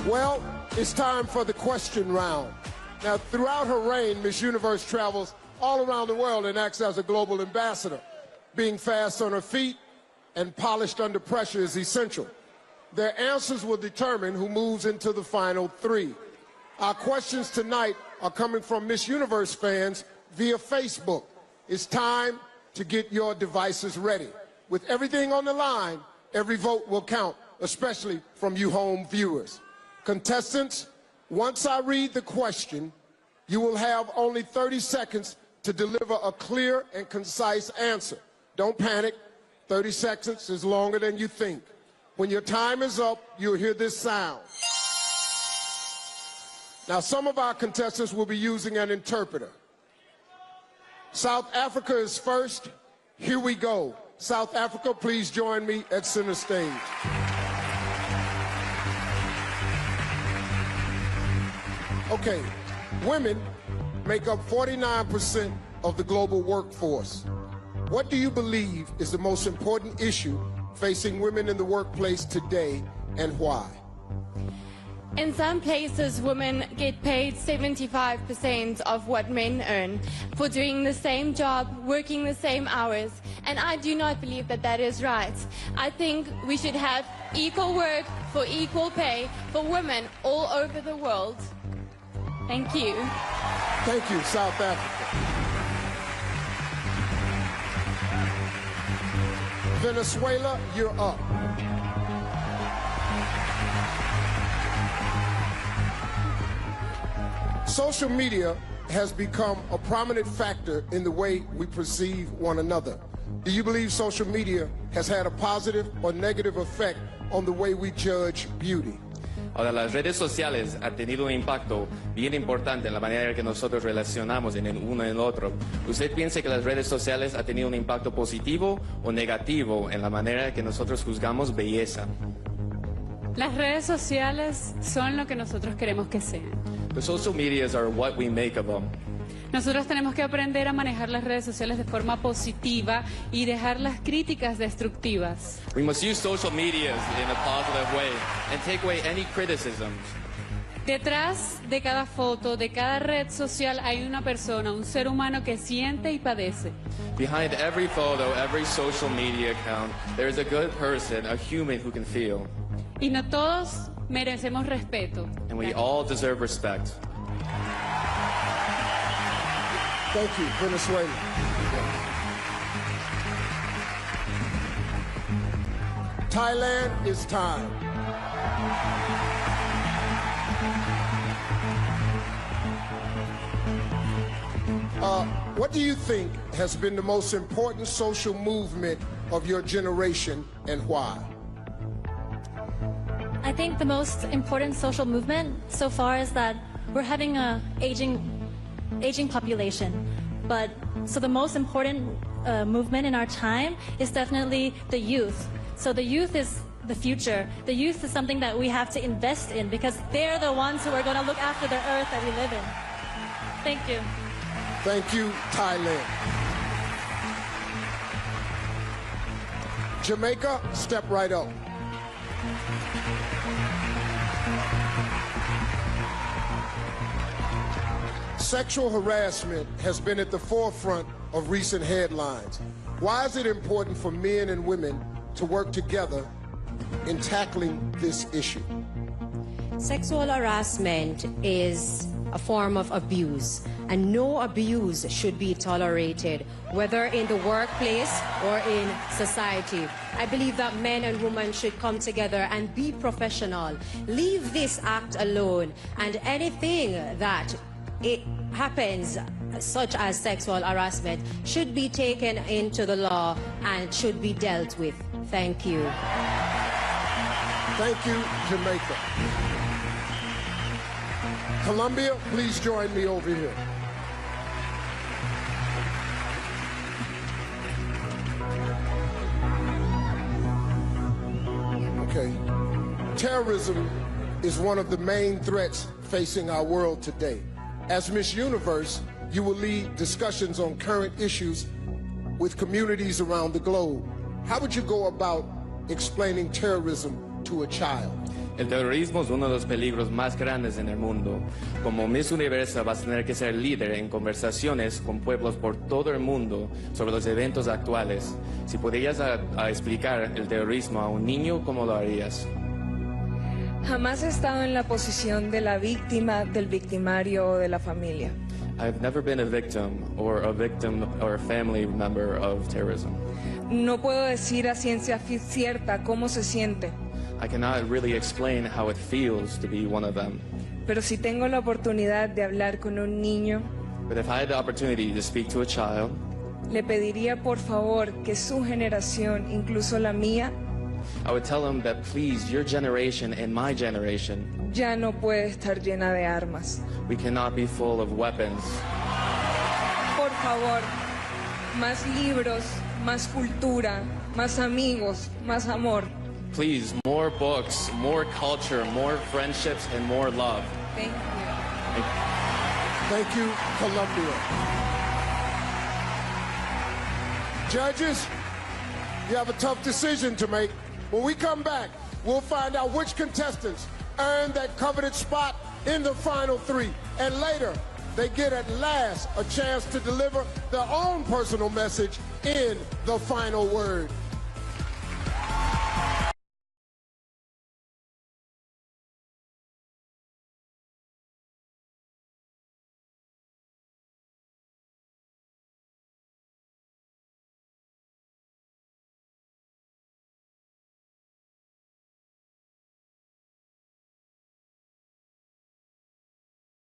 Well, it's time for the question round. Now, throughout her reign, Miss Universe travels all around the world and acts as a global ambassador. Being fast on her feet and polished under pressure is essential. Their answers will determine who moves into the final three. Our questions tonight are coming from Miss Universe fans via Facebook. It's time to get your devices ready. With everything on the line, every vote will count, especially from you home viewers. Contestants, once I read the question, you will have only 30 seconds to deliver a clear and concise answer. Don't panic. 30 seconds is longer than you think. When your time is up, you'll hear this sound. Now, some of our contestants will be using an interpreter. South Africa is first. Here we go. South Africa, please join me at center stage. Okay, women make up 49% of the global workforce. What do you believe is the most important issue facing women in the workplace today, and why? In some places, women get paid 75% of what men earn for doing the same job, working the same hours, and I do not believe that that is right. I think we should have equal work for equal pay for women all over the world. Thank you. Thank you, South Africa. Venezuela, you're up. Social media has become a prominent factor in the way we perceive one another. Do you believe social media has had a positive or negative effect on the way we judge beauty? Ahora, las redes sociales han tenido un impacto bien importante en la manera en que nosotros relacionamos en el uno en el otro. ¿Usted piensa que las redes sociales han tenido un impacto positivo o negativo en la manera en que nosotros juzgamos belleza? Las redes sociales son lo que nosotros queremos que sean. The social medias are what we make of them. Nosotros tenemos que aprender a manejar las redes sociales de forma positiva y dejar las críticas destructivas. We must use social medias in a positive way and take away any criticisms. Detrás de cada foto, de cada red social hay una persona, un ser humano que siente y padece. Behind every photo, every social media account, there is a good person, a human who can feel. Y no todos merecemos respeto. And we all deserve respect. Thank you, Venezuela. Thailand, it's time. What do you think has been the most important social movement of your generation and why? I think the most important social movement so far is that we're having a aging population. But so the most important movement in our time is definitely the youth. So the youth is the future. The youth is something that we have to invest in because they're the ones who are going to look after the earth that we live in. Thank you. Thank you, Thailand. Jamaica, step right up. Sexual harassment has been at the forefront of recent headlines. Why is it important for men and women to work together in tackling this issue? Sexual harassment is a form of abuse, and no abuse should be tolerated, whether in the workplace or in society. I believe that men and women should come together and be professional. Leave this act alone, and anything that it happens, such as sexual harassment, should be taken into the law and should be dealt with. Thank you. Thank you, Jamaica. Colombia, please join me over here. Okay. Terrorism is one of the main threats facing our world today. As Miss Universe, you will lead discussions on current issues with communities around the globe. How would you go about explaining terrorism to a child? El terrorismo es uno de los peligros más grandes en el mundo. Como Miss Universo vas a tener que ser líder en conversaciones con pueblos por todo el mundo sobre los eventos actuales. Si pudieras explicar el terrorismo a un niño, ¿cómo lo harías? Jamás he estado en la posición de la víctima, del victimario o de la familia. I've never been a victim or a family member of terrorism. No puedo decir a ciencia cierta cómo se siente, I cannot really explain how it feels to be one of them. pero si tengo la oportunidad de hablar con un niño, But if I had the opportunity to speak to a child, le pediría por favor que su generación, incluso la mía, I would tell him that please, your generation and my generation, ya no puede estar llena de armas. we cannot be full of weapons. Por favor, más libros, más cultura, más amigos, más amor. Please, more books, more culture, more friendships, and more love. Thank you. Thank you, Colombia. Judges, you have a tough decision to make. When we come back, we'll find out which contestants earned that coveted spot in the final three. And later, they get at last a chance to deliver their own personal message in the final word.